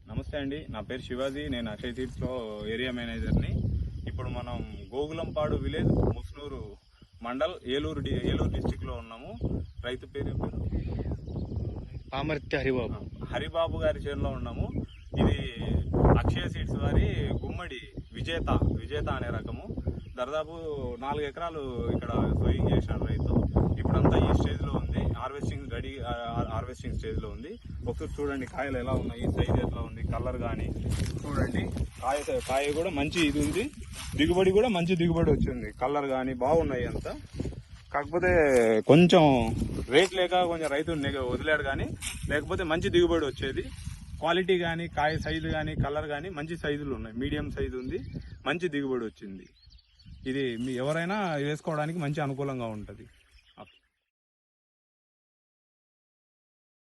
నమస్తే అండి, నా పేరు శివాజీ. నేను అక్షయ్ సీడ్స్లో ఏరియా మేనేజర్ని. ఇప్పుడు మనం గోగులంపాడు విలేజ్, ముస్నూరు మండల్, ఏలూరు డిస్టిక్లో ఉన్నాము. రైతు పేరు పామర్తి హరిబాబు గారి చేనులో ఉన్నాము. ఇది అక్షయ్ సీడ్స్ వారి గుమ్మడి విజేత అనే రకము. దాదాపు 4 ఎకరాలు ఇక్కడ సోయింగ్ చేసినాడు రైతు. ఇప్పుడంతా ఈ స్టేజ్లో ఉంది, హార్వెస్టింగ్ స్టేజ్లో ఉంది. ఒకసారి చూడండి కాయలు ఎలా ఉన్నాయి, సైజ్ ఎట్లా ఉంది, కలర్ కానీ చూడండి. కాయ కూడా మంచి ఇది ఉంది, దిగుబడి కూడా మంచి దిగుబడి వచ్చింది. కలర్ కానీ బాగున్నాయి అంతా. కాకపోతే కొంచెం రేట్ లేక కొంచెం రైతు వదిలాడు, కానీ లేకపోతే మంచి దిగుబడి వచ్చేది. క్వాలిటీ కానీ, కాయ సైజు కానీ, కలర్ కానీ మంచి సైజులు ఉన్నాయి. మీడియం సైజు ఉంది, మంచి దిగుబడి వచ్చింది. ఇది ఎవరైనా వేసుకోవడానికి మంచి అనుకూలంగా ఉంటుంది.